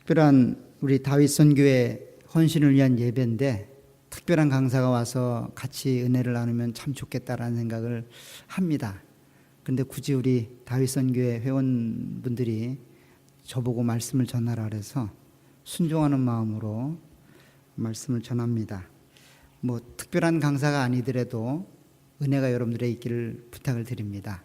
특별한 우리 다윗선교회 헌신을 위한 예배인데 특별한 강사가 와서 같이 은혜를 나누면 참 좋겠다라는 생각을 합니다. 그런데 굳이 우리 다윗선교회 회원분들이 저보고 말씀을 전하라 그래서 순종하는 마음으로 말씀을 전합니다. 특별한 강사가 아니더라도 은혜가 여러분들의 있기를 부탁을 드립니다.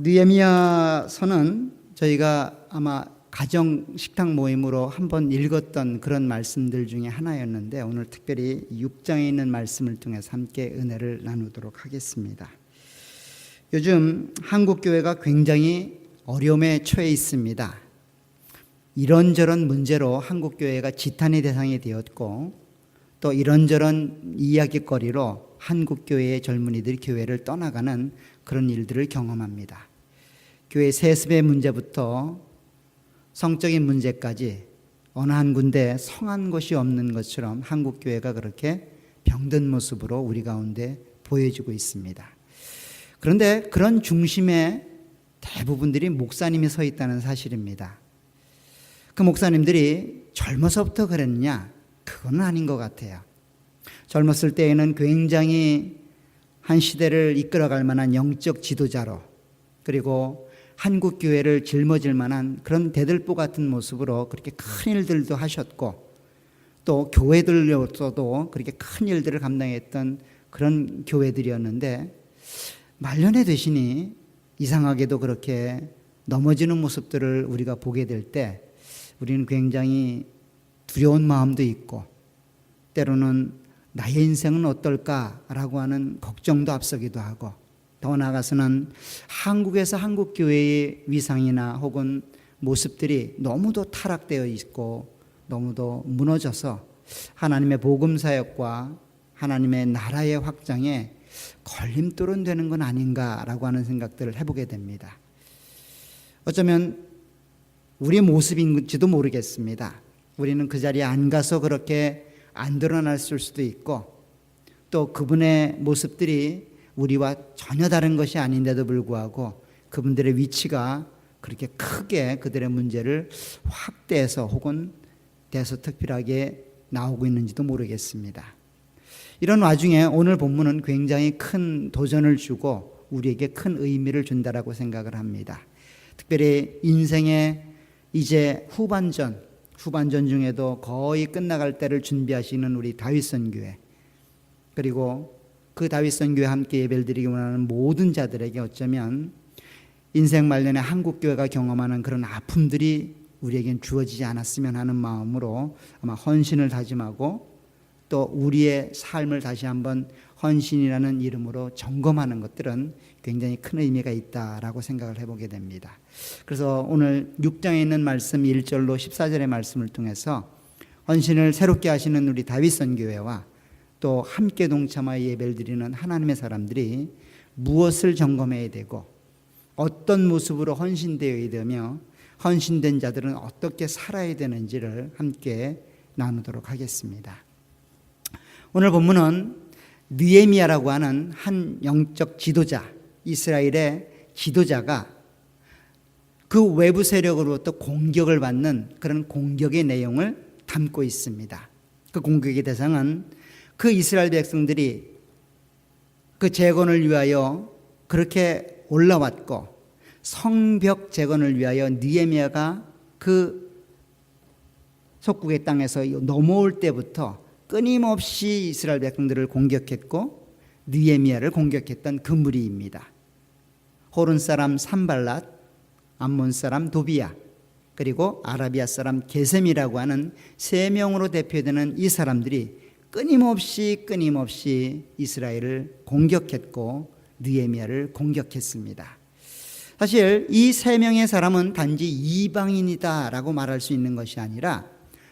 느헤미야서는 저희가 아마 가정 식탁 모임으로 한번 읽었던 그런 말씀들 중에 하나였는데 오늘 특별히 6장에 있는 말씀을 통해서 함께 은혜를 나누도록 하겠습니다. 요즘 한국교회가 굉장히 어려움에 처해 있습니다. 이런저런 문제로 한국교회가 지탄의 대상이 되었고 또 이런저런 이야기거리로 한국교회의 젊은이들이 교회를 떠나가는 그런 일들을 경험합니다. 교회 세습의 문제부터 성적인 문제까지 어느 한 군데 성한 것이 없는 것처럼 한국교회가 그렇게 병든 모습으로 우리 가운데 보여지고 있습니다. 그런데 그런 중심에 대부분들이 목사님이 서 있다는 사실입니다. 그 목사님들이 젊어서부터 그랬냐? 그건 아닌 것 같아요. 젊었을 때에는 굉장히 한 시대를 이끌어갈 만한 영적 지도자로 그리고 한국교회를 짊어질 만한 그런 대들보 같은 모습으로 그렇게 큰 일들도 하셨고 또 교회들로서도 그렇게 큰 일들을 감당했던 그런 교회들이었는데 말년에 되시니 이상하게도 그렇게 넘어지는 모습들을 우리가 보게 될 때 우리는 굉장히 두려운 마음도 있고 때로는 나의 인생은 어떨까라고 하는 걱정도 앞서기도 하고 더 나아가서는 한국에서 한국교회의 위상이나 혹은 모습들이 너무도 타락되어 있고 너무도 무너져서 하나님의 복음사역과 하나님의 나라의 확장에 걸림돌은 되는 건 아닌가라고 하는 생각들을 해보게 됩니다. 어쩌면 우리 모습인지도 모르겠습니다. 우리는 그 자리에 안 가서 그렇게 안 드러났을 수도 있고 또 그분의 모습들이 우리와 전혀 다른 것이 아닌데도 불구하고 그분들의 위치가 그렇게 크게 그들의 문제를 확대해서 혹은 대서특필하게 나오고 있는지도 모르겠습니다. 이런 와중에 오늘 본문은 굉장히 큰 도전을 주고 우리에게 큰 의미를 준다라고 생각을 합니다. 특별히 인생의 이제 후반전 중에도 거의 끝나갈 때를 준비하시는 우리 다윗선교회 그리고 그 다윗선교회 함께 예배를 드리기 원하는 모든 자들에게 어쩌면 인생 말년에 한국교회가 경험하는 그런 아픔들이 우리에겐 주어지지 않았으면 하는 마음으로 아마 헌신을 다짐하고 또 우리의 삶을 다시 한번 헌신이라는 이름으로 점검하는 것들은 굉장히 큰 의미가 있다라고 생각을 해보게 됩니다. 그래서 오늘 6장에 있는 말씀 1절로 14절의 말씀을 통해서 헌신을 새롭게 하시는 우리 다윗선교회와 또 함께 동참하여 예배를 드리는 하나님의 사람들이 무엇을 점검해야 되고 어떤 모습으로 헌신되어야 되며 헌신된 자들은 어떻게 살아야 되는지를 함께 나누도록 하겠습니다. 오늘 본문은 느헤미야라고 하는 한 영적 지도자, 이스라엘의 지도자가 그 외부 세력으로부터 공격을 받는 그런 공격의 내용을 담고 있습니다. 그 공격의 대상은 그 이스라엘 백성들이 그 재건을 위하여 그렇게 올라왔고 성벽 재건을 위하여 느헤미야가 그 속국의 땅에서 넘어올 때부터 끊임없이 이스라엘 백성들을 공격했고 느헤미야를 공격했던 그 무리입니다. 호른 사람 산발랏, 암몬 사람 도비야, 그리고 아라비아 사람 게셈이라고 하는 세 명으로 대표되는 이 사람들이 끊임없이 이스라엘을 공격했고 느헤미야를 공격했습니다. 사실 이 세 명의 사람은 단지 이방인이다라고 말할 수 있는 것이 아니라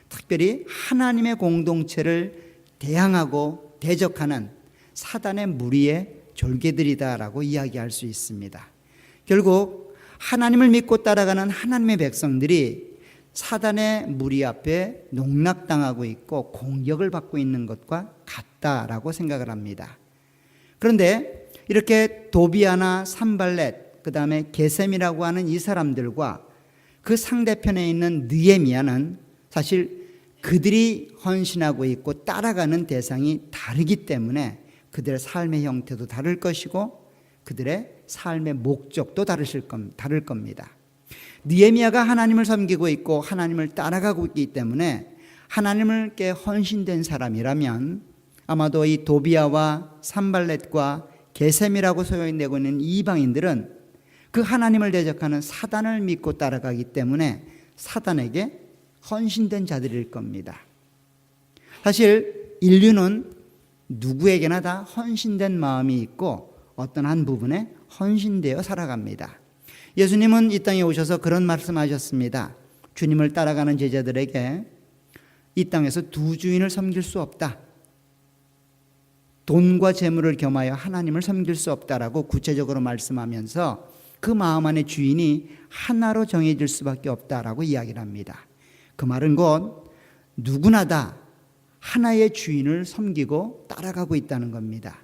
특별히 하나님의 공동체를 대항하고 대적하는 사단의 무리의 졸개들이다라고 이야기할 수 있습니다. 결국 하나님을 믿고 따라가는 하나님의 백성들이 사단의 무리 앞에 농락당하고 있고 공격을 받고 있는 것과 같다라고 생각을 합니다. 그런데 이렇게 도비아나 산발렛 그 다음에 게셈이라고 하는 이 사람들과 그 상대편에 있는 느헤미야는 사실 그들이 헌신하고 있고 따라가는 대상이 다르기 때문에 그들의 삶의 형태도 다를 것이고 그들의 삶의 목적도 다를 겁니다. 느헤미야가 하나님을 섬기고 있고 하나님을 따라가고 있기 때문에 하나님께 헌신된 사람이라면 아마도 이 도비아와 산발렛과 게셈이라고 소개되고 있는 이방인들은 그 하나님을 대적하는 사단을 믿고 따라가기 때문에 사단에게 헌신된 자들일 겁니다. 사실 인류는 누구에게나 다 헌신된 마음이 있고 어떤 한 부분에 헌신되어 살아갑니다. 예수님은 이 땅에 오셔서 그런 말씀하셨습니다. 주님을 따라가는 제자들에게 이 땅에서 두 주인을 섬길 수 없다. 돈과 재물을 겸하여 하나님을 섬길 수 없다라고 구체적으로 말씀하면서 그 마음 안의 주인이 하나로 정해질 수밖에 없다라고 이야기를 합니다. 그 말은 곧 누구나 다 하나의 주인을 섬기고 따라가고 있다는 겁니다.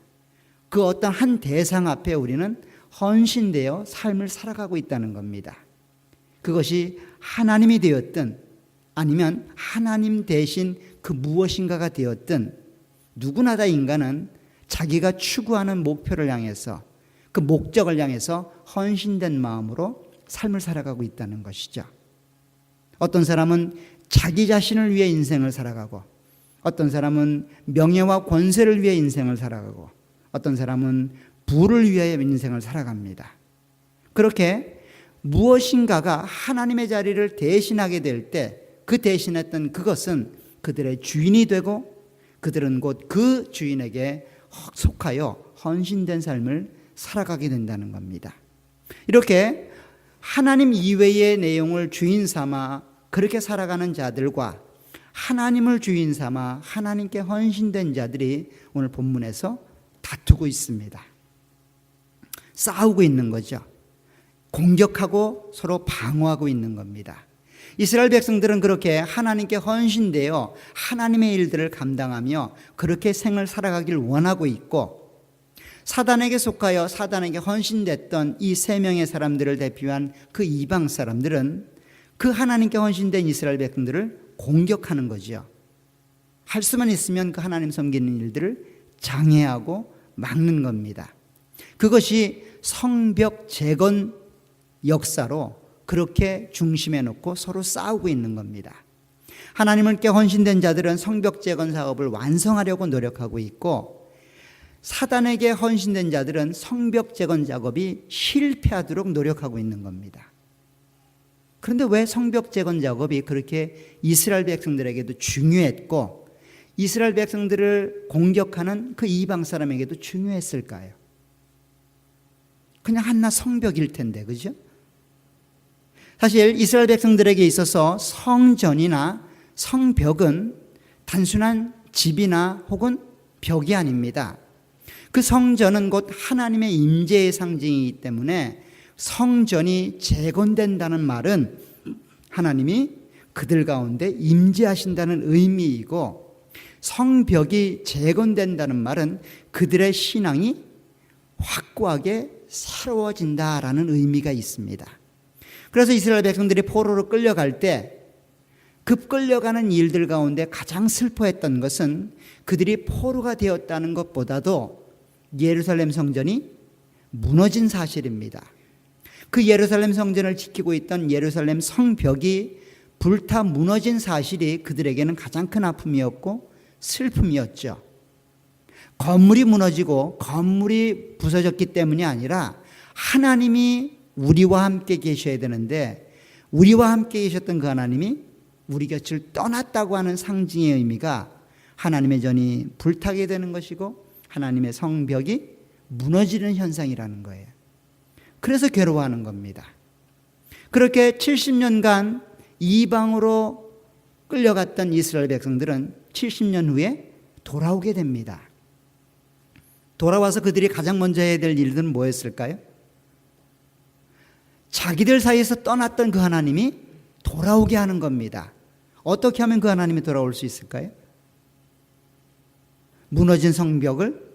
그 어떤 한 대상 앞에 우리는 헌신되어 삶을 살아가고 있다는 겁니다. 그것이 하나님이 되었든 아니면 하나님 대신 그 무엇인가가 되었든 누구나 다 인간은 자기가 추구하는 목표를 향해서 그 목적을 향해서 헌신된 마음으로 삶을 살아가고 있다는 것이죠. 어떤 사람은 자기 자신을 위해 인생을 살아가고 어떤 사람은 명예와 권세를 위해 인생을 살아가고 어떤 사람은 부를 위하여 인생을 살아갑니다. 그렇게 무엇인가가 하나님의 자리를 대신하게 될 때 그 대신했던 그것은 그들의 주인이 되고 그들은 곧 그 주인에게 속하여 헌신된 삶을 살아가게 된다는 겁니다. 이렇게 하나님 이외의 내용을 주인 삼아 그렇게 살아가는 자들과 하나님을 주인 삼아 하나님께 헌신된 자들이 오늘 본문에서 다투고 있습니다. 싸우고 있는 거죠. 공격하고 서로 방어하고 있는 겁니다. 이스라엘 백성들은 그렇게 하나님께 헌신되어 하나님의 일들을 감당하며 그렇게 생을 살아가길 원하고 있고 사단에게 속하여 사단에게 헌신됐던 이 세 명의 사람들을 대표한 그 이방 사람들은 그 하나님께 헌신된 이스라엘 백성들을 공격하는 거죠. 할 수만 있으면 그 하나님 섬기는 일들을 장애하고 막는 겁니다. 그것이 성벽 재건 역사로 그렇게 중심에 놓고 서로 싸우고 있는 겁니다. 하나님께 헌신된 자들은 성벽 재건 사업을 완성하려고 노력하고 있고 사단에게 헌신된 자들은 성벽 재건 작업이 실패하도록 노력하고 있는 겁니다. 그런데 왜 성벽 재건 작업이 그렇게 이스라엘 백성들에게도 중요했고 이스라엘 백성들을 공격하는 그 이방 사람에게도 중요했을까요? 그냥 한낱 성벽일 텐데, 그죠? 사실 이스라엘 백성들에게 있어서 성전이나 성벽은 단순한 집이나 혹은 벽이 아닙니다. 그 성전은 곧 하나님의 임재의 상징이기 때문에 성전이 재건된다는 말은 하나님이 그들 가운데 임재하신다는 의미이고 성벽이 재건된다는 말은 그들의 신앙이 확고하게 새로워진다라는 의미가 있습니다. 그래서 이스라엘 백성들이 포로로 끌려갈 때 그 끌려가는 일들 가운데 가장 슬퍼했던 것은 그들이 포로가 되었다는 것보다도 예루살렘 성전이 무너진 사실입니다. 그 예루살렘 성전을 지키고 있던 예루살렘 성벽이 불타 무너진 사실이 그들에게는 가장 큰 아픔이었고 슬픔이었죠. 건물이 무너지고 건물이 부서졌기 때문이 아니라 하나님이 우리와 함께 계셔야 되는데 우리와 함께 계셨던 그 하나님이 우리 곁을 떠났다고 하는 상징의 의미가 하나님의 전이 불타게 되는 것이고 하나님의 성벽이 무너지는 현상이라는 거예요. 그래서 괴로워하는 겁니다. 그렇게 70년간 이방으로 끌려갔던 이스라엘 백성들은 70년 후에 돌아오게 됩니다. 돌아와서 그들이 가장 먼저 해야 될 일들은 뭐였을까요? 자기들 사이에서 떠났던 그 하나님이 돌아오게 하는 겁니다. 어떻게 하면 그 하나님이 돌아올 수 있을까요? 무너진 성벽을,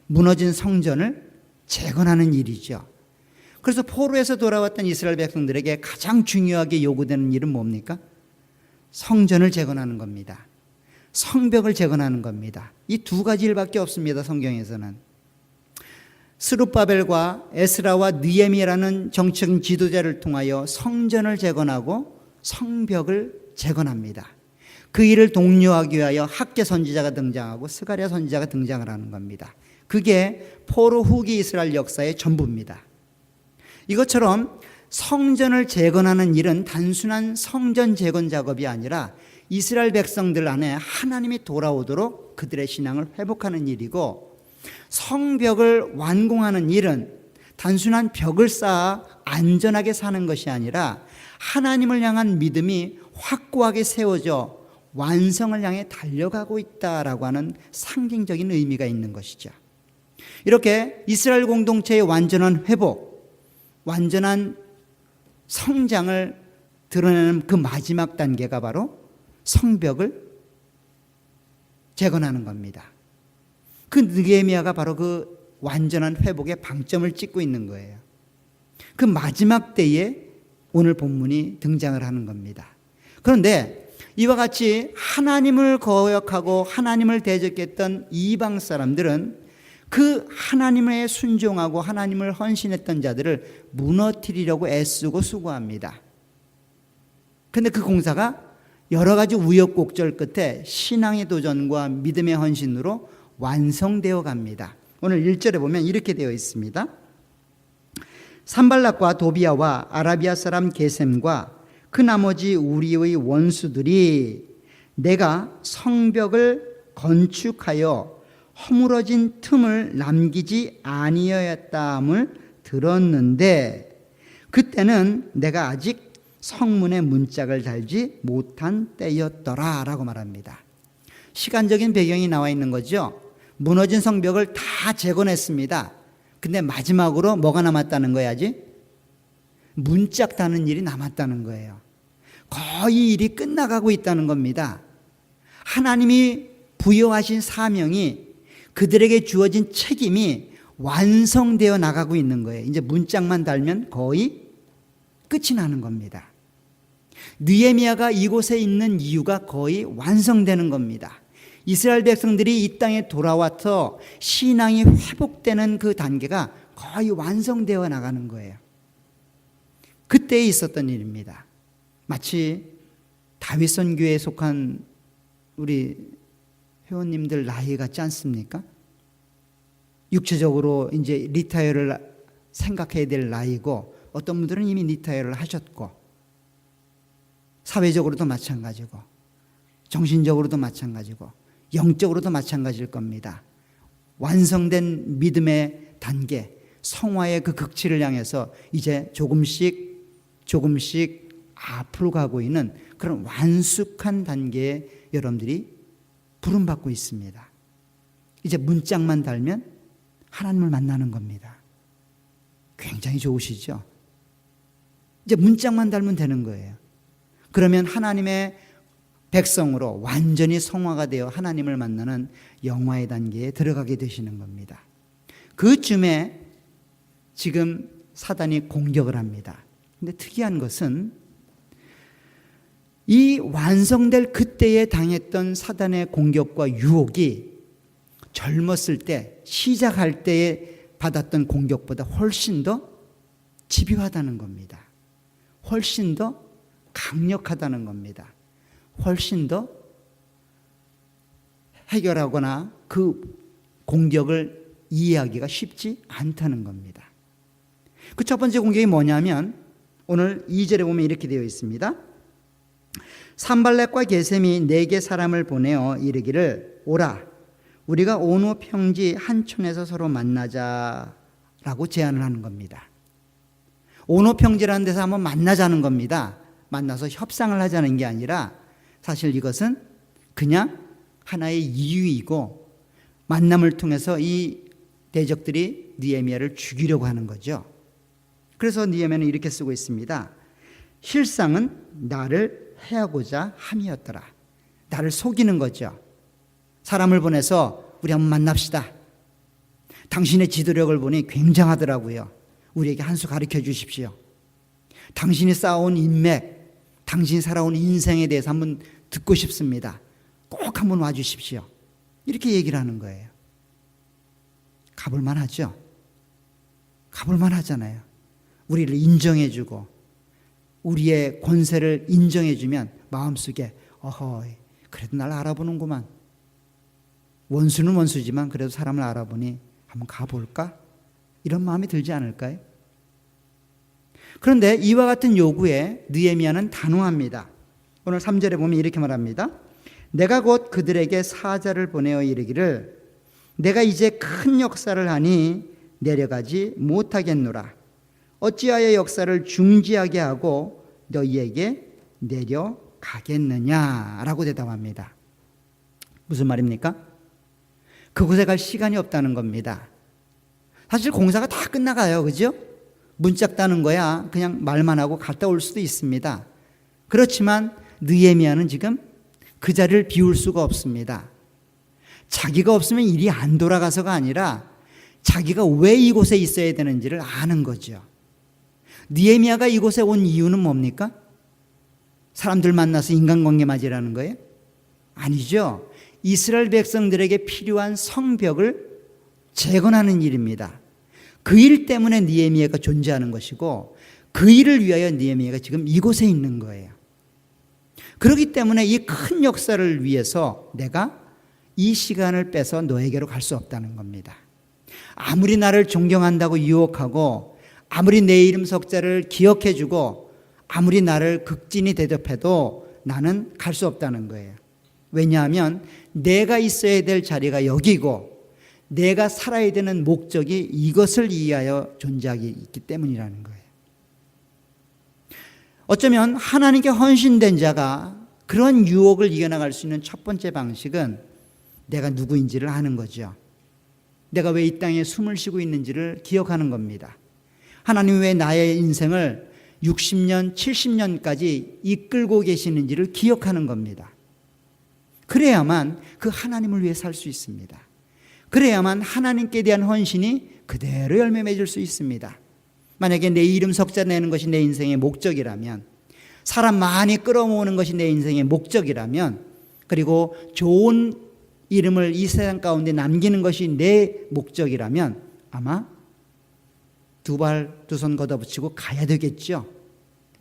무너진 성전을 재건하는 일이죠. 그래서 포로에서 돌아왔던 이스라엘 백성들에게 가장 중요하게 요구되는 일은 뭡니까? 성전을 재건하는 겁니다. 성벽을 재건하는 겁니다. 이 두 가지 일밖에 없습니다. 성경에서는. 스룹바벨과 에스라와 느헤미야라는 정치적 지도자를 통하여 성전을 재건하고 성벽을 재건합니다. 그 일을 독려하기 위하여 학개 선지자가 등장하고 스가랴 선지자가 등장을 하는 겁니다. 그게 포로 후기 이스라엘 역사의 전부입니다. 이것처럼 성전을 재건하는 일은 단순한 성전 재건 작업이 아니라 이스라엘 백성들 안에 하나님이 돌아오도록 그들의 신앙을 회복하는 일이고, 성벽을 완공하는 일은 단순한 벽을 쌓아 안전하게 사는 것이 아니라 하나님을 향한 믿음이 확고하게 세워져 완성을 향해 달려가고 있다라고 하는 상징적인 의미가 있는 것이죠. 이렇게 이스라엘 공동체의 완전한 회복, 완전한 성장을 드러내는 그 마지막 단계가 바로 성벽을 재건하는 겁니다. 그 느헤미야가 바로 그 완전한 회복의 방점을 찍고 있는 거예요. 그 마지막 때에 오늘 본문이 등장을 하는 겁니다. 그런데 이와 같이 하나님을 거역하고 하나님을 대적했던 이방 사람들은 그 하나님에 순종하고 하나님을 헌신했던 자들을 무너뜨리려고 애쓰고 수고합니다. 그런데 그 공사가 여러 가지 우여곡절 끝에 신앙의 도전과 믿음의 헌신으로 완성되어 갑니다. 오늘 1절에 보면 이렇게 되어 있습니다. 산발락과 도비아와 아라비아 사람 게셈과 그 나머지 우리의 원수들이 내가 성벽을 건축하여 허물어진 틈을 남기지 아니하였다함을 들었는데 그때는 내가 아직 성문에 문짝을 달지 못한 때였더라 라고 말합니다. 시간적인 배경이 나와 있는 거죠. 무너진 성벽을 다 재건했습니다. 근데 마지막으로 뭐가 남았다는 거야지? 문짝 다는 일이 남았다는 거예요. 거의 일이 끝나가고 있다는 겁니다. 하나님이 부여하신 사명이, 그들에게 주어진 책임이 완성되어 나가고 있는 거예요. 이제 문짝만 달면 거의 끝이 나는 겁니다. 느헤미야가 이곳에 있는 이유가 거의 완성되는 겁니다. 이스라엘 백성들이 이 땅에 돌아와서 신앙이 회복되는 그 단계가 거의 완성되어 나가는 거예요. 그때에 있었던 일입니다. 마치 다윗 선교에 속한 우리 회원님들 나이 같지 않습니까? 육체적으로 이제 리타이어를 생각해야 될 나이고, 어떤 분들은 이미 리타이어를 하셨고, 사회적으로도 마찬가지고, 정신적으로도 마찬가지고, 영적으로도 마찬가지일 겁니다. 완성된 믿음의 단계, 성화의 그 극치를 향해서 이제 조금씩 앞으로 가고 있는 그런 완숙한 단계에 여러분들이 부름받고 있습니다. 이제 문짝만 달면 하나님을 만나는 겁니다. 굉장히 좋으시죠? 이제 문짝만 달면 되는 거예요. 그러면 하나님의 백성으로 완전히 성화가 되어 하나님을 만나는 영화의 단계에 들어가게 되시는 겁니다. 그쯤에 지금 사단이 공격을 합니다. 근데 특이한 것은 이 완성될 그때에 당했던 사단의 공격과 유혹이 젊었을 때, 시작할 때에 받았던 공격보다 훨씬 더 집요하다는 겁니다. 훨씬 더 강력하다는 겁니다. 훨씬 더 해결하거나 그 공격을 이해하기가 쉽지 않다는 겁니다. 그 첫 번째 공격이 뭐냐면 오늘 2절에 보면 이렇게 되어 있습니다. 산발락과 게셈이 네게 사람을 보내어 이르기를 오라 우리가 오노 평지 한촌에서 서로 만나자라고 제안을 하는 겁니다. 오노 평지라는 데서 한번 만나자는 겁니다. 만나서 협상을 하자는 게 아니라 사실 이것은 그냥 하나의 이유이고 만남을 통해서 이 대적들이 느헤미야를 죽이려고 하는 거죠. 그래서 느헤미야는 이렇게 쓰고 있습니다. 실상은 나를 해하고자 함이었더라. 나를 속이는 거죠. 사람을 보내서 우리 한번 만납시다. 당신의 지도력을 보니 굉장하더라고요. 우리에게 한 수 가르쳐 주십시오. 당신이 쌓아온 인맥, 당신이 살아온 인생에 대해서 한번 듣고 싶습니다. 꼭 한번 와 주십시오. 이렇게 얘기를 하는 거예요. 가볼만 하죠? 가볼만 하잖아요. 우리를 인정해 주고 우리의 권세를 인정해 주면 마음속에 그래도 날 알아보는구만. 원수는 원수지만 그래도 사람을 알아보니 한번 가볼까? 이런 마음이 들지 않을까요? 그런데 이와 같은 요구에 느헤미야는 단호합니다. 오늘 3절에 보면 이렇게 말합니다. 내가 곧 그들에게 사자를 보내어 이르기를 내가 이제 큰 역사를 하니 내려가지 못하겠노라. 어찌하여 역사를 중지하게 하고 너희에게 내려가겠느냐라고 대답합니다. 무슨 말입니까? 그곳에 갈 시간이 없다는 겁니다. 사실 공사가 다 끝나가요. 그죠? 문짝 따는 거야 그냥 말만 하고 갔다 올 수도 있습니다. 그렇지만 느헤미야는 지금 그 자리를 비울 수가 없습니다. 자기가 없으면 일이 안 돌아가서가 아니라 자기가 왜 이곳에 있어야 되는지를 아는 거죠. 느헤미야가 이곳에 온 이유는 뭡니까? 사람들 만나서 인간관계 맞으라는 거예요? 아니죠. 이스라엘 백성들에게 필요한 성벽을 재건하는 일입니다. 그 일 때문에 느헤미야가 존재하는 것이고 그 일을 위하여 느헤미야가 지금 이곳에 있는 거예요. 그렇기 때문에 이 큰 역사를 위해서 내가 이 시간을 빼서 너에게로 갈 수 없다는 겁니다. 아무리 나를 존경한다고 유혹하고 아무리 내 이름 석자를 기억해주고 아무리 나를 극진히 대접해도 나는 갈 수 없다는 거예요. 왜냐하면 내가 있어야 될 자리가 여기고 내가 살아야 되는 목적이 이것을 이해하여 존재하기 있기 때문이라는 거예요. 어쩌면 하나님께 헌신된 자가 그런 유혹을 이겨나갈 수 있는 첫 번째 방식은 내가 누구인지를 아는 거죠. 내가 왜 이 땅에 숨을 쉬고 있는지를 기억하는 겁니다. 하나님 왜 나의 인생을 60년, 70년까지 이끌고 계시는지를 기억하는 겁니다. 그래야만 그 하나님을 위해 살 수 있습니다. 그래야만 하나님께 대한 헌신이 그대로 열매 맺을 수 있습니다. 만약에 내 이름 석자 내는 것이 내 인생의 목적이라면, 사람 많이 끌어모으는 것이 내 인생의 목적이라면, 그리고 좋은 이름을 이 세상 가운데 남기는 것이 내 목적이라면 아마 두 발 두 손 걷어붙이고 가야 되겠죠.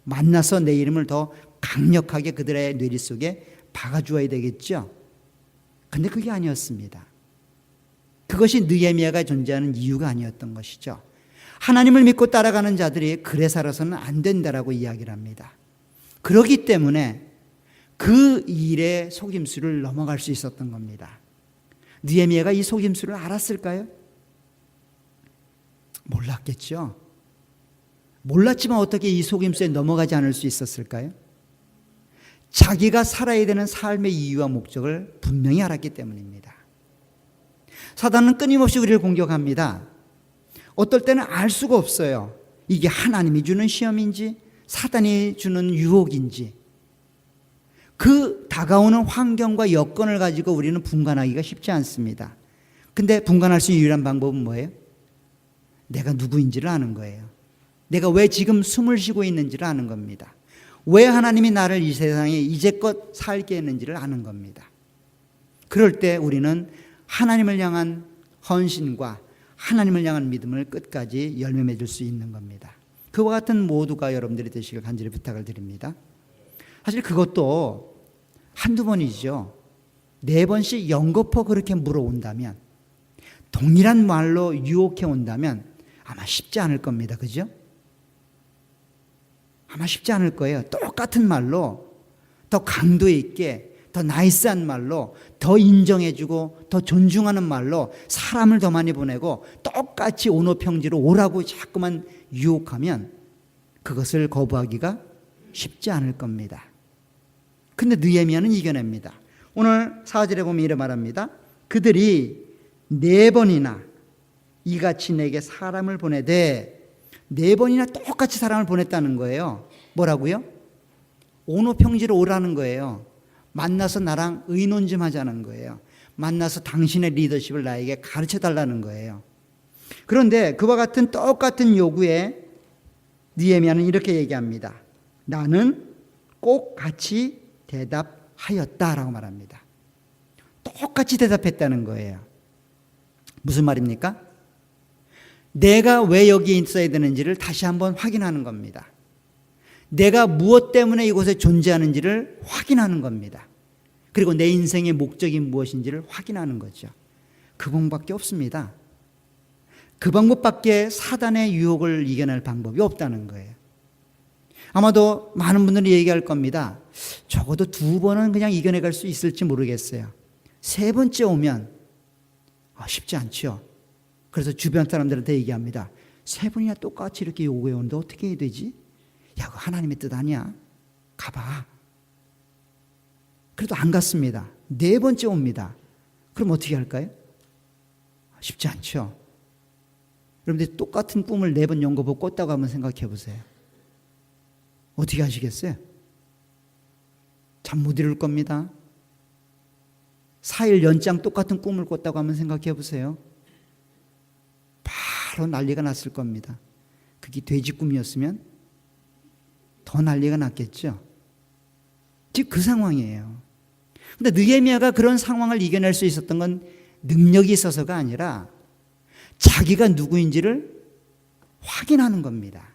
만나서 내 이름을 더 강력하게 그들의 뇌리 속에 박아주어야 되겠죠. 근데 그게 아니었습니다. 그것이 느헤미야가 존재하는 이유가 아니었던 것이죠. 하나님을 믿고 따라가는 자들이 그래 살아서는 안 된다라고 이야기를 합니다. 그렇기 때문에 그 일의 속임수를 넘어갈 수 있었던 겁니다. 느헤미야가 이 속임수를 알았을까요? 몰랐겠죠. 몰랐지만 어떻게 이 속임수에 넘어가지 않을 수 있었을까요? 자기가 살아야 되는 삶의 이유와 목적을 분명히 알았기 때문입니다. 사단은 끊임없이 우리를 공격합니다. 어떨 때는 알 수가 없어요. 이게 하나님이 주는 시험인지 사단이 주는 유혹인지. 그 다가오는 환경과 여건을 가지고 우리는 분간하기가 쉽지 않습니다. 근데 분간할 수 있는 유일한 방법은 뭐예요? 내가 누구인지를 아는 거예요. 내가 왜 지금 숨을 쉬고 있는지를 아는 겁니다. 왜 하나님이 나를 이 세상에 이제껏 살게 했는지를 아는 겁니다. 그럴 때 우리는 하나님을 향한 헌신과 하나님을 향한 믿음을 끝까지 열매 맺을 수 있는 겁니다. 그와 같은 모두가 여러분들이 되시길 간절히 부탁을 드립니다. 사실 그것도 한두 번이죠. 4번씩 연거푸 그렇게 물어온다면, 동일한 말로 유혹해 온다면 아마 쉽지 않을 겁니다. 그죠? 아마 쉽지 않을 거예요. 똑같은 말로 더 강도 있게, 더 나이스한 말로, 더 인정해주고 더 존중하는 말로 사람을 더 많이 보내고 똑같이 온오평지로 오라고 자꾸만 유혹하면 그것을 거부하기가 쉽지 않을 겁니다. 근데 느헤미야는 이겨냅니다. 오늘 4절에 보면 이렇게 말합니다. 그들이 4번이나 이같이 내게 사람을 보내되, 4번이나 똑같이 사람을 보냈다는 거예요. 뭐라고요? 온오평지로 오라는 거예요. 만나서 나랑 의논 좀 하자는 거예요. 만나서 당신의 리더십을 나에게 가르쳐 달라는 거예요. 그런데 그와 같은 똑같은 요구에 느헤미야는 이렇게 얘기합니다. 나는 꼭 같이 대답하였다라고 말합니다. 똑같이 대답했다는 거예요. 무슨 말입니까? 내가 왜 여기 있어야 되는지를 다시 한번 확인하는 겁니다. 내가 무엇 때문에 이곳에 존재하는지를 확인하는 겁니다. 그리고 내 인생의 목적이 무엇인지를 확인하는 거죠. 그 방법밖에 없습니다. 그 방법밖에 사단의 유혹을 이겨낼 방법이 없다는 거예요. 아마도 많은 분들이 얘기할 겁니다. 적어도 2번은 그냥 이겨내갈 수 있을지 모르겠어요. 3번째 오면 쉽지 않죠. 그래서 주변 사람들한테 얘기합니다. 3번이나 똑같이 이렇게 요구해 오는데 어떻게 해야 되지? 야, 그거 하나님의 뜻 아니야? 가봐. 그래도 안 갔습니다. 4번째 옵니다. 그럼 어떻게 할까요? 쉽지 않죠. 여러분들 똑같은 꿈을 4번 연거보 꿨다고 한번 생각해 보세요. 어떻게 하시겠어요? 잠 못 이룰 겁니다. 4일 연장 똑같은 꿈을 꿨다고 한번 생각해 보세요. 바로 난리가 났을 겁니다. 그게 돼지 꿈이었으면 더 난리가 났겠죠. 지금 그 상황이에요. 그런데 느헤미야가 그런 상황을 이겨낼 수 있었던 건 능력이 있어서가 아니라 자기가 누구인지를 확인하는 겁니다.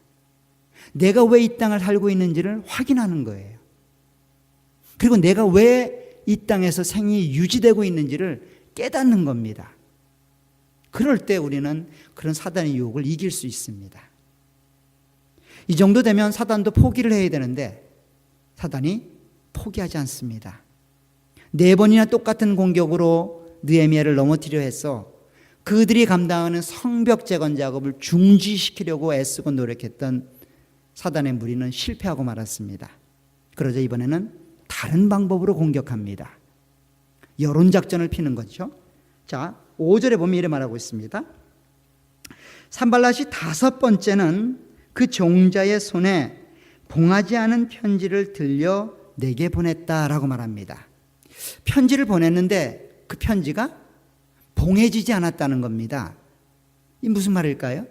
내가 왜 이 땅을 살고 있는지를 확인하는 거예요. 그리고 내가 왜 이 땅에서 생이 유지되고 있는지를 깨닫는 겁니다. 그럴 때 우리는 그런 사단의 유혹을 이길 수 있습니다. 이 정도 되면 사단도 포기를 해야 되는데 사단이 포기하지 않습니다. 4번이나 똑같은 공격으로 느헤미야를 넘어뜨려 해서 그들이 감당하는 성벽 재건 작업을 중지시키려고 애쓰고 노력했던 사단의 무리는 실패하고 말았습니다. 그러자 이번에는 다른 방법으로 공격합니다. 여론작전을 피는 거죠. 자, 5절에 보면 이렇게 말하고 있습니다. 산발랏이 5번째는 그 종자의 손에 봉하지 않은 편지를 들려 내게 보냈다라고 말합니다. 편지를 보냈는데 그 편지가 봉해지지 않았다는 겁니다. 이 무슨 말일까요?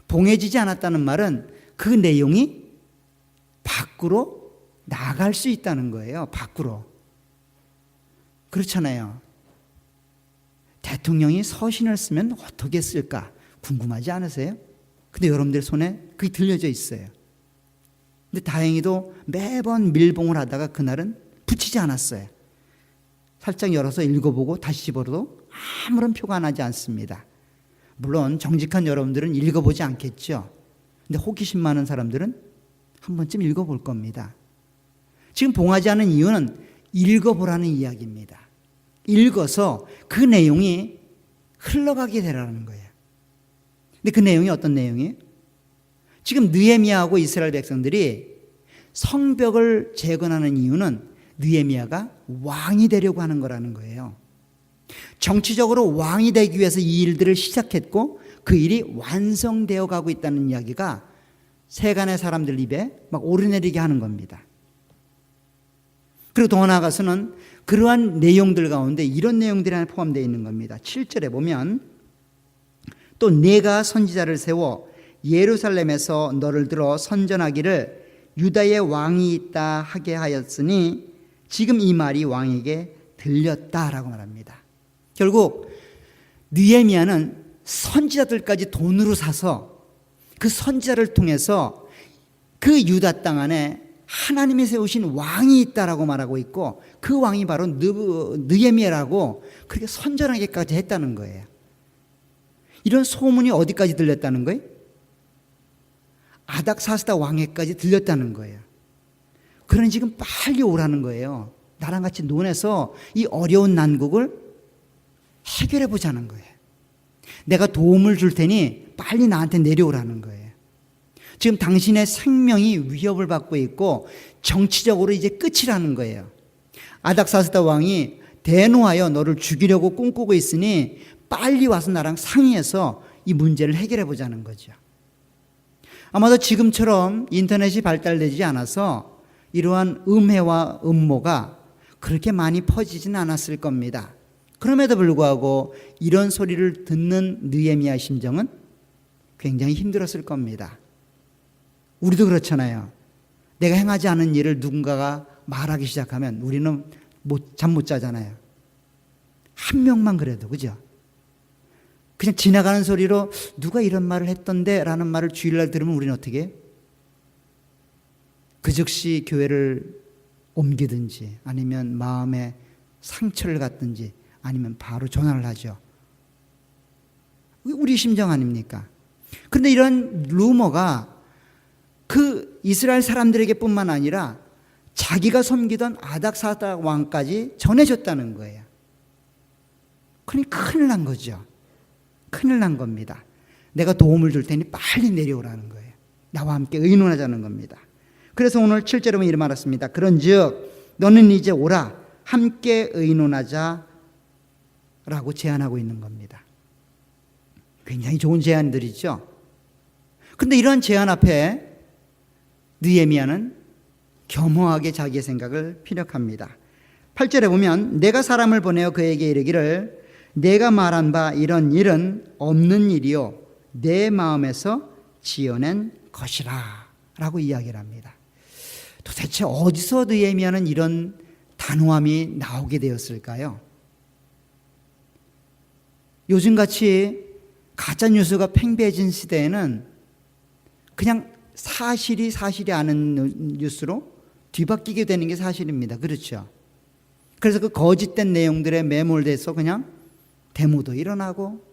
봉해지지 않았다는 말은 그 내용이 밖으로 나갈 수 있다는 거예요. 밖으로. 그렇잖아요. 대통령이 서신을 쓰면 어떻게 쓸까 궁금하지 않으세요? 근데 여러분들 손에 그게 들려져 있어요. 근데 다행히도 매번 밀봉을 하다가 그날은 붙이지 않았어요. 살짝 열어서 읽어보고 다시 집어도 아무런 표가 나지 않습니다. 물론 정직한 여러분들은 읽어보지 않겠죠. 근데 호기심 많은 사람들은 한 번쯤 읽어볼 겁니다. 지금 봉하지 않은 이유는 읽어보라는 이야기입니다. 읽어서 그 내용이 흘러가게 되라는 거예요. 근데 그 내용이 어떤 내용이에요? 지금 느헤미야하고 이스라엘 백성들이 성벽을 재건하는 이유는 느헤미야가 왕이 되려고 하는 거라는 거예요. 정치적으로 왕이 되기 위해서 이 일들을 시작했고 그 일이 완성되어 가고 있다는 이야기가 세간의 사람들 입에 막 오르내리게 하는 겁니다. 그리고 더 나아가서는 그러한 내용들 가운데 이런 내용들이 하나 포함되어 있는 겁니다. 7절에 보면 또 내가 선지자를 세워 예루살렘에서 너를 들어 선전하기를 유다의 왕이 있다 하게 하였으니 지금 이 말이 왕에게 들렸다라고 말합니다. 결국 느헤미야는 선지자들까지 돈으로 사서 그 선지자를 통해서 그 유다 땅 안에 하나님이 세우신 왕이 있다라고 말하고 있고 그 왕이 바로 느헤미야라고 그렇게 선전하기까지 했다는 거예요. 이런 소문이 어디까지 들렸다는 거예요? 아닥사스다 왕에까지 들렸다는 거예요. 그러니 지금 빨리 오라는 거예요. 나랑 같이 논해서 이 어려운 난국을 해결해 보자는 거예요. 내가 도움을 줄 테니 빨리 나한테 내려오라는 거예요. 지금 당신의 생명이 위협을 받고 있고 정치적으로 이제 끝이라는 거예요. 아닥사스다 왕이 대노하여 너를 죽이려고 꿈꾸고 있으니 빨리 와서 나랑 상의해서 이 문제를 해결해 보자는 거죠. 아마도 지금처럼 인터넷이 발달되지 않아서 이러한 음해와 음모가 그렇게 많이 퍼지진 않았을 겁니다. 그럼에도 불구하고 이런 소리를 듣는 느헤미야 심정은 굉장히 힘들었을 겁니다. 우리도 그렇잖아요. 내가 행하지 않은 일을 누군가가 말하기 시작하면 우리는 잠 못 자잖아요. 한 명만 그래도, 그죠? 그냥 지나가는 소리로 누가 이런 말을 했던데 라는 말을 주일날 들으면 우리는 어떻게 해요? 그 즉시 교회를 옮기든지 아니면 마음에 상처를 갖든지 아니면 바로 전화를 하죠. 우리 심정 아닙니까? 그런데 이런 루머가 그 이스라엘 사람들에게 뿐만 아니라 자기가 섬기던 아닥사닥 왕까지 전해졌다는 거예요. 그러니 큰일 난 거죠. 큰일 난 겁니다. 내가 도움을 줄 테니 빨리 내려오라는 거예요. 나와 함께 의논하자는 겁니다. 그래서 오늘 7절에 보면 이렇게 말했습니다. 그런즉 너는 이제 오라 함께 의논하자 라고 제안하고 있는 겁니다. 굉장히 좋은 제안들이죠. 그런데 이러한 제안 앞에 느헤미야는 겸허하게 자기의 생각을 피력합니다. 8절에 보면 내가 사람을 보내어 그에게 이르기를 내가 말한 바 이런 일은 없는 일이요 내 마음에서 지어낸 것이라 라고 이야기를 합니다. 도대체 어디서 느헤미야는 이런 단호함이 나오게 되었을까요? 요즘같이 가짜뉴스가 팽배해진 시대에는 그냥 사실이 아닌 뉴스로 뒤바뀌게 되는 게 사실입니다. 그렇죠? 그래서 그 거짓된 내용들에 매몰돼서 그냥 데모도 일어나고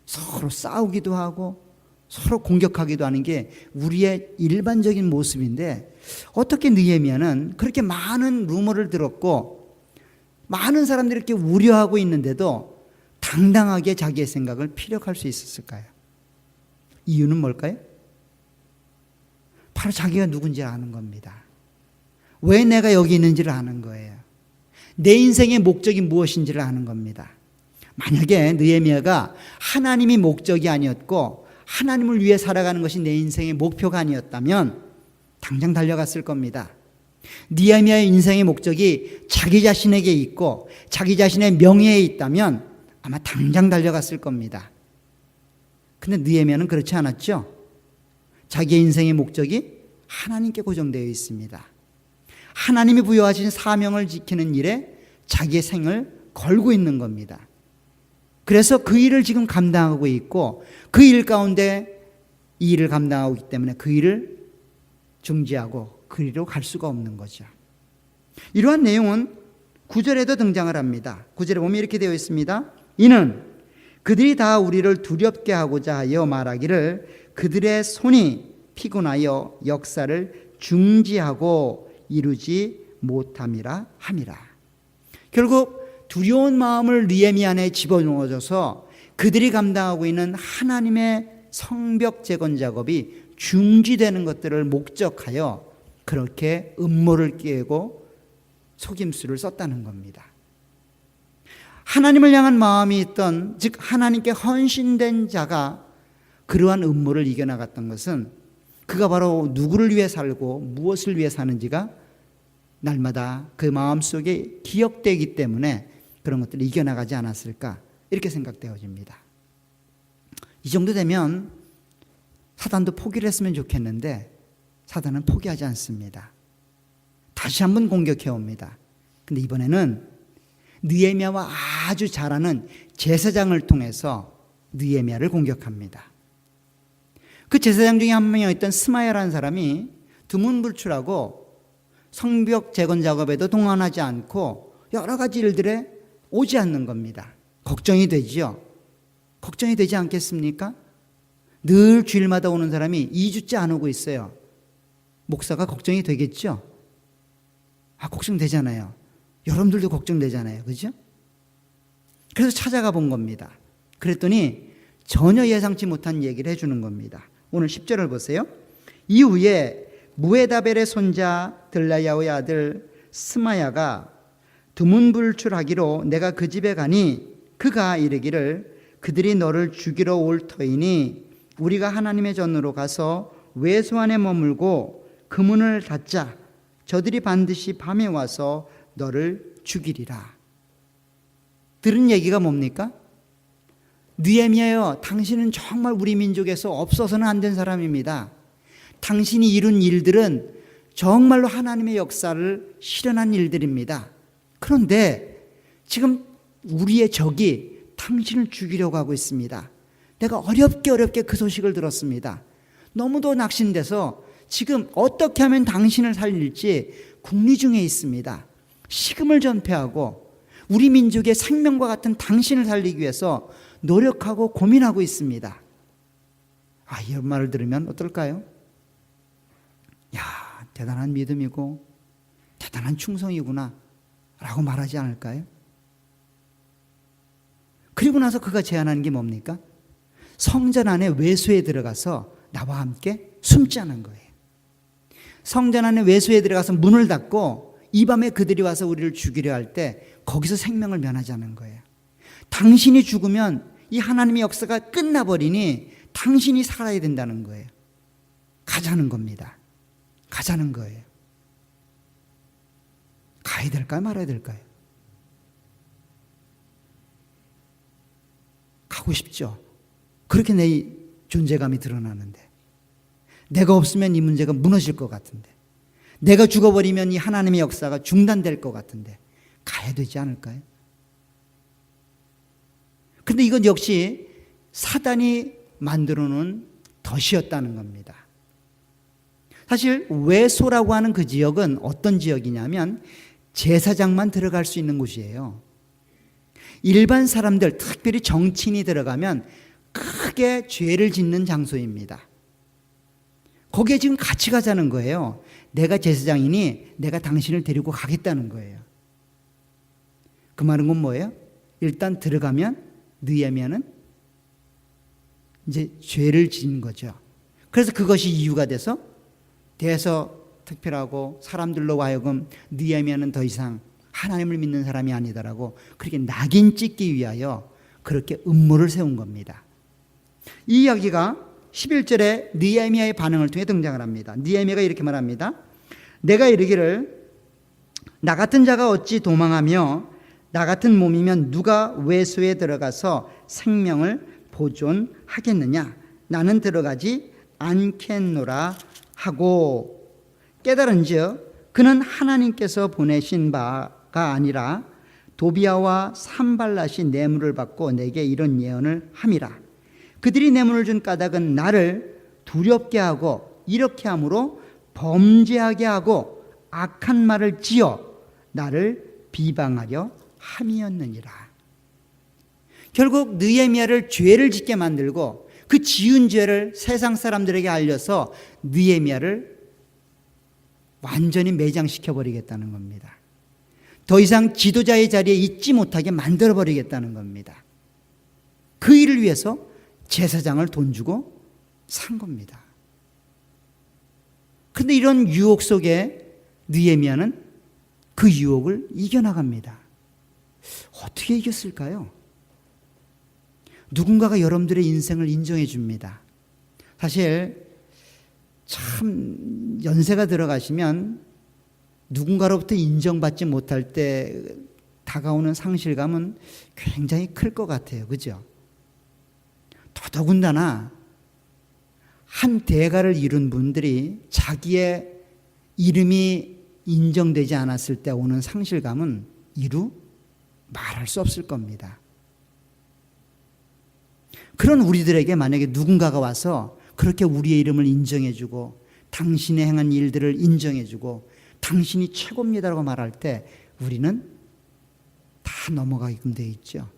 서로 싸우기도 하고 서로 공격하기도 하는 게 우리의 일반적인 모습인데 어떻게 느헤미야는 그렇게 많은 루머를 들었고 많은 사람들이 이렇게 우려하고 있는데도 당당하게 자기의 생각을 피력할 수 있었을까요? 이유는 뭘까요? 바로 자기가 누군지 아는 겁니다. 왜 내가 여기 있는지를 아는 거예요. 내 인생의 목적이 무엇인지를 아는 겁니다. 만약에 느헤미야가 하나님이 목적이 아니었고 하나님을 위해 살아가는 것이 내 인생의 목표가 아니었다면 당장 달려갔을 겁니다. 느헤미야의 인생의 목적이 자기 자신에게 있고 자기 자신의 명예에 있다면 아마 당장 달려갔을 겁니다. 근데 느헤미야는 그렇지 않았죠. 자기의 인생의 목적이 하나님께 고정되어 있습니다. 하나님이 부여하신 사명을 지키는 일에 자기의 생을 걸고 있는 겁니다. 그래서 그 일을 지금 감당하고 있고 그 일 가운데 이 일을 감당하고 있기 때문에 그 일을 중지하고 그 일로 갈 수가 없는 거죠. 이러한 내용은 9절에도 등장을 합니다. 9절에 보면 이렇게 되어 있습니다. 이는 그들이 다 우리를 두렵게 하고자 하여 말하기를 그들의 손이 피곤하여 역사를 중지하고 이루지 못함이라 함이라. 결국 두려운 마음을 느헤미야 안에 집어넣어줘서 그들이 감당하고 있는 하나님의 성벽 재건 작업이 중지되는 것들을 목적하여 그렇게 음모를 깨고 속임수를 썼다는 겁니다. 하나님을 향한 마음이 있던, 즉 하나님께 헌신된 자가 그러한 음모를 이겨나갔던 것은 그가 바로 누구를 위해 살고 무엇을 위해 사는지가 날마다 그 마음속에 기억되기 때문에 그런 것들을 이겨나가지 않았을까 이렇게 생각되어집니다. 이 정도 되면 사단도 포기를 했으면 좋겠는데 사단은 포기하지 않습니다. 다시 한번 공격해 옵니다. 근데 이번에는 느헤미야와 아주 잘 아는 제사장을 통해서 느헤미야를 공격합니다. 그 제사장 중에 한 명이었던 스마야라는 사람이 두문불출하고 성벽 재건 작업에도 동원하지 않고 여러 가지 일들에 오지 않는 겁니다. 걱정이 되지요. 걱정이 되지 않겠습니까? 늘 주일마다 오는 사람이 2주째 안 오고 있어요. 목사가 걱정이 되겠죠? 걱정되잖아요. 여러분들도 걱정되잖아요. 그죠? 그래서 찾아가 본 겁니다. 그랬더니 전혀 예상치 못한 얘기를 해주는 겁니다. 오늘 10절을 보세요. 이후에 무에다벨의 손자 들라야의 아들 스마야가 두문불출하기로 내가 그 집에 가니 그가 이르기를 그들이 너를 죽이러 올 터이니 우리가 하나님의 전으로 가서 외소 안에 머물고 그 문을 닫자. 저들이 반드시 밤에 와서 너를 죽이리라. 들은 얘기가 뭡니까? 느헤미야여, 당신은 정말 우리 민족에서 없어서는 안 된 사람입니다. 당신이 이룬 일들은 정말로 하나님의 역사를 실현한 일들입니다. 그런데 지금 우리의 적이 당신을 죽이려고 하고 있습니다. 내가 어렵게 그 소식을 들었습니다. 너무도 낙심돼서 지금 어떻게 하면 당신을 살릴지 궁리 중에 있습니다. 식음을 전폐하고 우리 민족의 생명과 같은 당신을 살리기 위해서 노력하고 고민하고 있습니다. 이런 말을 들으면 어떨까요? 야, 대단한 믿음이고 대단한 충성이구나 라고 말하지 않을까요? 그리고 나서 그가 제안하는 게 뭡니까? 성전 안에 외소에 들어가서 나와 함께 숨자는 거예요. 성전 안에 외소에 들어가서 문을 닫고 이 밤에 그들이 와서 우리를 죽이려 할 때 거기서 생명을 면하자는 거예요. 당신이 죽으면 이 하나님의 역사가 끝나버리니 당신이 살아야 된다는 거예요. 가자는 겁니다. 가자는 거예요. 가야 될까요? 말아야 될까요? 가고 싶죠. 그렇게 내 존재감이 드러나는데, 내가 없으면 이 문제가 무너질 것 같은데, 내가 죽어버리면 이 하나님의 역사가 중단될 것 같은데 가야 되지 않을까요? 그런데 이건 역시 사단이 만들어놓은 덫이었다는 겁니다. 사실 외소라고 하는 그 지역은 어떤 지역이냐면 제사장만 들어갈 수 있는 곳이에요. 일반 사람들, 특별히 정치인이 들어가면 크게 죄를 짓는 장소입니다. 거기에 지금 같이 가자는 거예요. 내가 제사장이니 내가 당신을 데리고 가겠다는 거예요. 그 말은 건 뭐예요? 일단 들어가면 느헤미야는 이제 죄를 지은 거죠. 그래서 그것이 이유가 돼서 대서특필하고 사람들로 하여금 느헤미야는 더 이상 하나님을 믿는 사람이 아니다라고 그렇게 낙인 찍기 위하여 그렇게 음모를 세운 겁니다. 이 이야기가 11절에 느헤미야의 반응을 통해 등장을 합니다. 느헤미야가 이렇게 말합니다. 내가 이르기를 나 같은 자가 어찌 도망하며 나 같은 몸이면 누가 외소에 들어가서 생명을 보존하겠느냐. 나는 들어가지 않겠노라 하고 깨달은즉 그는 하나님께서 보내신 바가 아니라 도비아와 산발랏이 뇌물을 받고 내게 이런 예언을 함이라. 그들이 뇌물을 준 까닭은 나를 두렵게 하고 이렇게 함으로 범죄하게 하고 악한 말을 지어 나를 비방하려 함이었느니라. 결국 느헤미야를 죄를 짓게 만들고 그 지은 죄를 세상 사람들에게 알려서 느헤미야를 완전히 매장시켜 버리겠다는 겁니다. 더 이상 지도자의 자리에 있지 못하게 만들어 버리겠다는 겁니다. 그 일을 위해서 제사장을 돈 주고 산 겁니다. 그런데 이런 유혹 속에 느헤미야는 그 유혹을 이겨나갑니다. 어떻게 이겼을까요? 누군가가 여러분들의 인생을 인정해 줍니다. 사실 참 연세가 들어가시면 누군가로부터 인정받지 못할 때 다가오는 상실감은 굉장히 클 것 같아요. 그죠? 더더군다나 한 대가를 이룬 분들이 자기의 이름이 인정되지 않았을 때 오는 상실감은 이루 말할 수 없을 겁니다. 그런 우리들에게 만약에 누군가가 와서 그렇게 우리의 이름을 인정해주고 당신의 행한 일들을 인정해주고 당신이 최고입니다라고 말할 때 우리는 다 넘어가게끔 되어 있죠.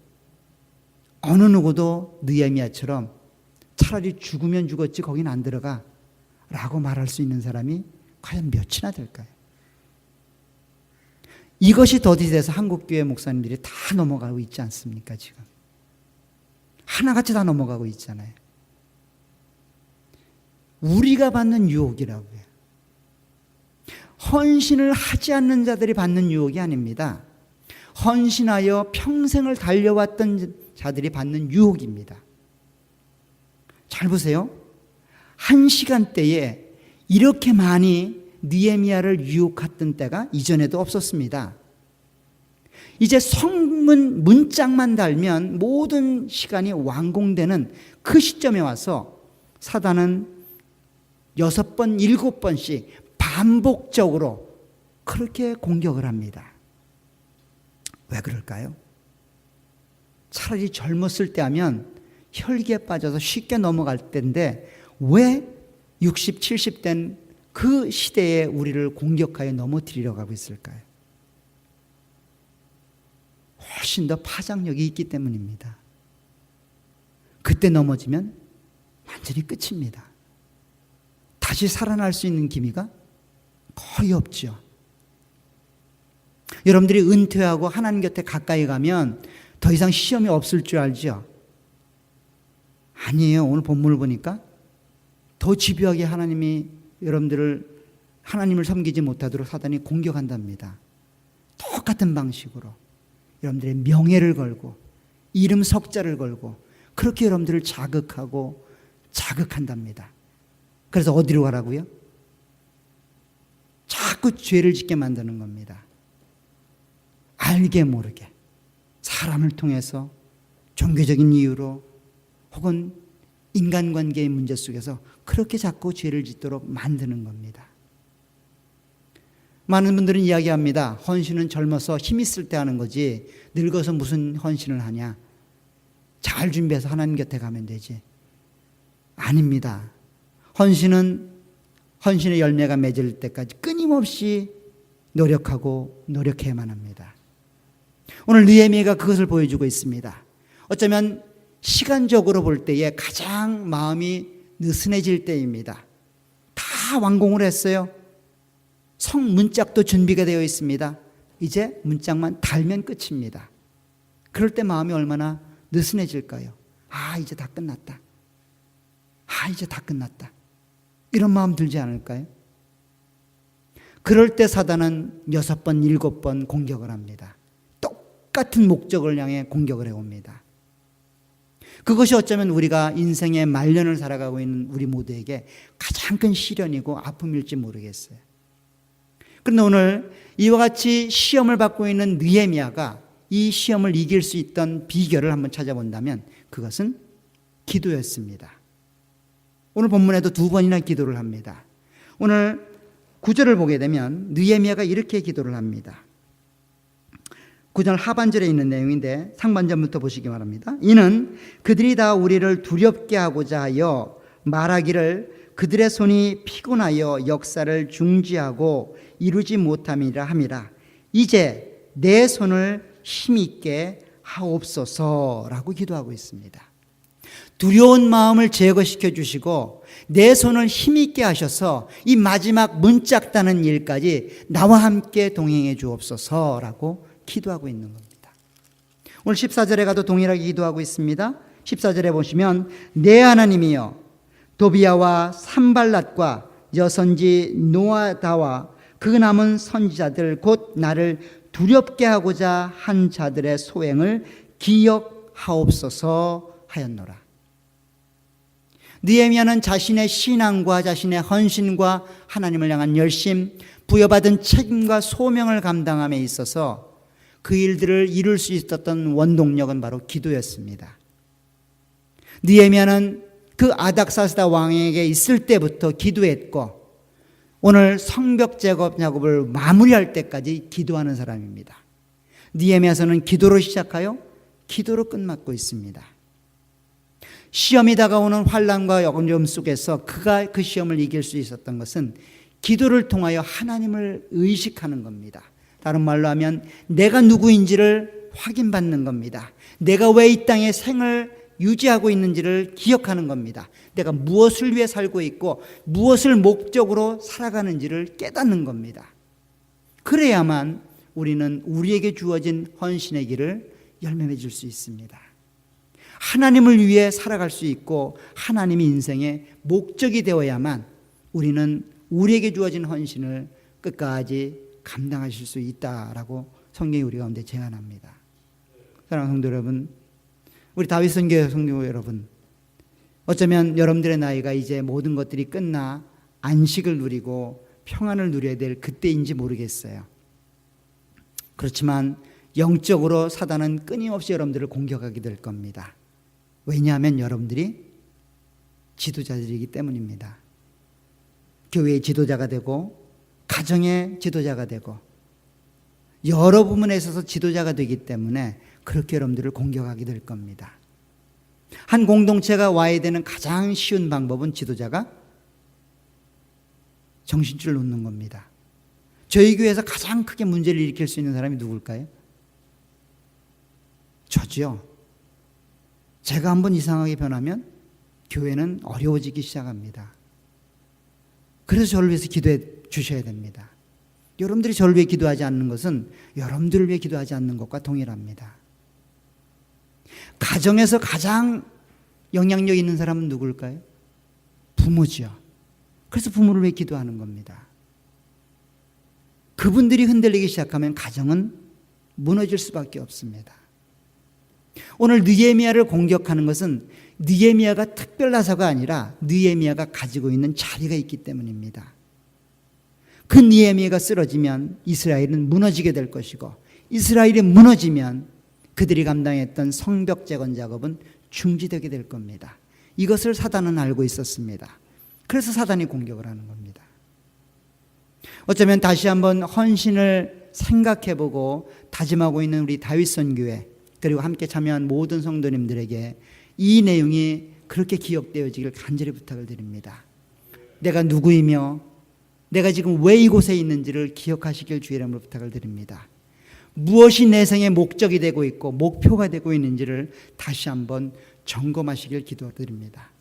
어느 누구도 느헤미야처럼 차라리 죽으면 죽었지 거긴 안 들어가 라고 말할 수 있는 사람이 과연 몇이나 될까요? 이것이 더디 돼서 한국교회 목사님들이 다 넘어가고 있지 않습니까? 지금 하나같이 다 넘어가고 있잖아요. 우리가 받는 유혹이라고요. 헌신을 하지 않는 자들이 받는 유혹이 아닙니다. 헌신하여 평생을 달려왔던 자들이 받는 유혹입니다. 잘 보세요. 한 시간대에 이렇게 많이 느헤미야를 유혹했던 때가 이전에도 없었습니다. 이제 성문 문짝만 달면 모든 시간이 완공되는 그 시점에 와서 사단은 6번, 7번씩 반복적으로 그렇게 공격을 합니다. 왜 그럴까요? 차라리 젊었을 때 하면 혈기에 빠져서 쉽게 넘어갈 때인데 왜 60, 70 된 그 시대에 우리를 공격하여 넘어뜨리려고 하고 있을까요? 훨씬 더 파장력이 있기 때문입니다. 그때 넘어지면 완전히 끝입니다. 다시 살아날 수 있는 기미가 거의 없죠. 여러분들이 은퇴하고 하나님 곁에 가까이 가면 더 이상 시험이 없을 줄 알죠? 아니에요. 오늘 본문을 보니까 더 집요하게 하나님을 섬기지 못하도록 사단이 공격한답니다. 똑같은 방식으로 여러분들의 명예를 걸고 이름 석자를 걸고 그렇게 여러분들을 자극하고 자극한답니다. 그래서 어디로 가라고요? 자꾸 죄를 짓게 만드는 겁니다. 알게 모르게 사람을 통해서 종교적인 이유로 혹은 인간관계의 문제 속에서 그렇게 자꾸 죄를 짓도록 만드는 겁니다. 많은 분들은 이야기합니다. 헌신은 젊어서 힘 있을 때 하는 거지 늙어서 무슨 헌신을 하냐. 잘 준비해서 하나님 곁에 가면 되지. 아닙니다. 헌신의 열매가 맺을 때까지 끊임없이 노력하고 노력해야만 합니다. 오늘 느헤미야가 그것을 보여주고 있습니다. 어쩌면 시간적으로 볼 때에 가장 마음이 느슨해질 때입니다. 다 완공을 했어요. 성 문짝도 준비가 되어 있습니다. 이제 문짝만 달면 끝입니다. 그럴 때 마음이 얼마나 느슨해질까요? 이제 다 끝났다. 이제 다 끝났다. 이런 마음 들지 않을까요? 그럴 때 사단은 6번, 7번 공격을 합니다. 똑같은 목적을 향해 공격을 해옵니다. 그것이 어쩌면 우리가 인생의 말년을 살아가고 있는 우리 모두에게 가장 큰 시련이고 아픔일지 모르겠어요. 그런데 오늘 이와 같이 시험을 받고 있는 느헤미야가 이 시험을 이길 수 있던 비결을 한번 찾아본다면 그것은 기도였습니다. 오늘 본문에도 2번이나 기도를 합니다. 오늘 9절을 보게 되면 느헤미야가 이렇게 기도를 합니다. 9절 하반절에 있는 내용인데 상반절부터 보시기 바랍니다. 이는 그들이 다 우리를 두렵게 하고자 하여 말하기를 그들의 손이 피곤하여 역사를 중지하고 이루지 못함이라 함이라. 이제 내 손을 힘있게 하옵소서라고 기도하고 있습니다. 두려운 마음을 제거시켜 주시고 내 손을 힘있게 하셔서 이 마지막 문짝 따는 일까지 나와 함께 동행해 주옵소서라고 기도하고 있는 겁니다. 오늘 14절에 가도 동일하게 기도하고 있습니다. 14절에 보시면 내 하나님이여 도비야와 산발랏과 여선지 노아다와 그 남은 선지자들 곧 나를 두렵게 하고자 한 자들의 소행을 기억하옵소서 하였노라. 느헤미야는 자신의 신앙과 자신의 헌신과 하나님을 향한 열심, 부여받은 책임과 소명을 감당함에 있어서 그 일들을 이룰 수 있었던 원동력은 바로 기도였습니다. 느헤미야는 그 아닥사스다 왕에게 있을 때부터 기도했고 오늘 성벽 작업을 마무리할 때까지 기도하는 사람입니다. 느헤미야서는 기도로 시작하여 기도로 끝맺고 있습니다. 시험이 다가오는 환난과 어려움 속에서 그가 그 시험을 이길 수 있었던 것은 기도를 통하여 하나님을 의식하는 겁니다. 다른 말로 하면 내가 누구인지를 확인받는 겁니다. 내가 왜 이 땅에 생을 유지하고 있는지를 기억하는 겁니다. 내가 무엇을 위해 살고 있고 무엇을 목적으로 살아가는지를 깨닫는 겁니다. 그래야만 우리는 우리에게 주어진 헌신의 길을 열매 맺을 수 있습니다. 하나님을 위해 살아갈 수 있고 하나님이 인생의 목적이 되어야만 우리는 우리에게 주어진 헌신을 끝까지 감당하실 수 있다라고 성경이 우리 가운데 제안합니다. 사랑하는 성도 여러분, 우리 다윗선교회 성도 여러분, 어쩌면 여러분들의 나이가 이제 모든 것들이 끝나 안식을 누리고 평안을 누려야 될 그때인지 모르겠어요. 그렇지만 영적으로 사단은 끊임없이 여러분들을 공격하게 될 겁니다. 왜냐하면 여러분들이 지도자들이기 때문입니다. 교회의 지도자가 되고 가정의 지도자가 되고 여러 부분에 있어서 지도자가 되기 때문에 그렇게 여러분들을 공격하게 될 겁니다. 한 공동체가 와야 되는 가장 쉬운 방법은 지도자가 정신줄을 놓는 겁니다. 저희 교회에서 가장 크게 문제를 일으킬 수 있는 사람이 누굴까요? 저죠. 제가 한번 이상하게 변하면 교회는 어려워지기 시작합니다. 그래서 저를 위해서 기도해 주셔야 됩니다. 여러분들이 저를 위해 기도하지 않는 것은 여러분들을 위해 기도하지 않는 것과 동일합니다. 가정에서 가장 영향력 있는 사람은 누굴까요? 부모지요. 그래서 부모를 위해 기도하는 겁니다. 그분들이 흔들리기 시작하면 가정은 무너질 수밖에 없습니다. 오늘 느헤미야를 공격하는 것은 느헤미야가 특별나서가 아니라 느헤미야가 가지고 있는 자리가 있기 때문입니다. 그 느헤미야가 쓰러지면 이스라엘은 무너지게 될 것이고 이스라엘이 무너지면 그들이 감당했던 성벽 재건 작업은 중지되게 될 겁니다. 이것을 사단은 알고 있었습니다. 그래서 사단이 공격을 하는 겁니다. 어쩌면 다시 한번 헌신을 생각해보고 다짐하고 있는 우리 다윗선 교회 그리고 함께 참여한 모든 성도님들에게 이 내용이 그렇게 기억되어지길 간절히 부탁을 드립니다. 내가 누구이며 내가 지금 왜 이곳에 있는지를 기억하시길 주의 이름으로 부탁을 드립니다. 무엇이 내 생의 목적이 되고 있고 목표가 되고 있는지를 다시 한번 점검하시길 기도드립니다.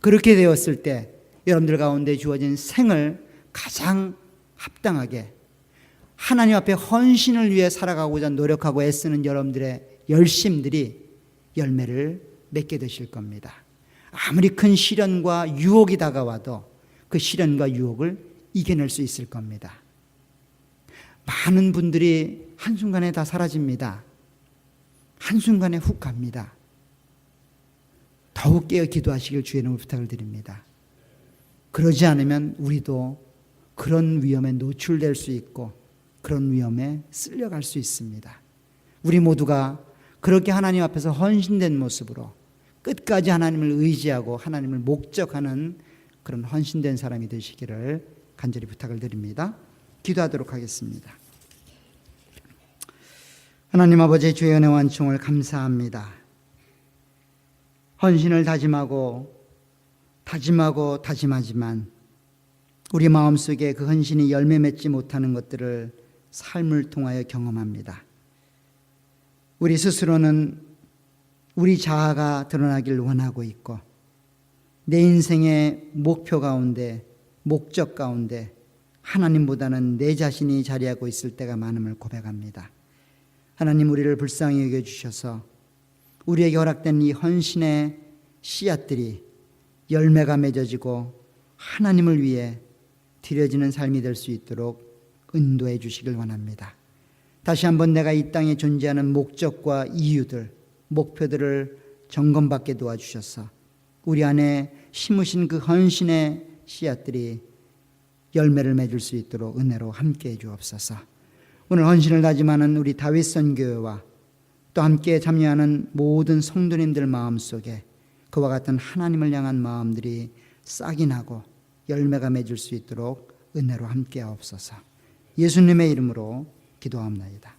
그렇게 되었을 때 여러분들 가운데 주어진 생을 가장 합당하게 하나님 앞에 헌신을 위해 살아가고자 노력하고 애쓰는 여러분들의 열심들이 열매를 맺게 되실 겁니다. 아무리 큰 시련과 유혹이 다가와도 그 시련과 유혹을 이겨낼 수 있을 겁니다. 많은 분들이 한순간에 다 사라집니다. 한순간에 훅 갑니다. 더욱 깨어 기도하시길 주의 이름으로 부탁을 드립니다. 그러지 않으면 우리도 그런 위험에 노출될 수 있고 그런 위험에 쓸려갈 수 있습니다. 우리 모두가 그렇게 하나님 앞에서 헌신된 모습으로 끝까지 하나님을 의지하고 하나님을 목적하는 그런 헌신된 사람이 되시기를 간절히 부탁을 드립니다. 기도하도록 하겠습니다. 하나님 아버지 주의 은혜 완총을 감사합니다. 헌신을 다짐하지만 우리 마음속에 그 헌신이 열매 맺지 못하는 것들을 삶을 통하여 경험합니다. 우리 스스로는 우리 자아가 드러나길 원하고 있고 내 인생의 목표 가운데 목적 가운데 하나님보다는 내 자신이 자리하고 있을 때가 많음을 고백합니다. 하나님 우리를 불쌍히 여겨주셔서 우리에게 허락된 이 헌신의 씨앗들이 열매가 맺어지고 하나님을 위해 드려지는 삶이 될 수 있도록 인도해 주시길 원합니다. 다시 한번 내가 이 땅에 존재하는 목적과 이유들, 목표들을 점검받게 도와주셔서 우리 안에 심으신 그 헌신의 씨앗들이 열매를 맺을 수 있도록 은혜로 함께해 주옵소서. 오늘 헌신을 다짐하는 우리 다윗선 교회와 또 함께 참여하는 모든 성도님들 마음속에 그와 같은 하나님을 향한 마음들이 싹이 나고 열매가 맺을 수 있도록 은혜로 함께하옵소서. 예수님의 이름으로 기도합니다.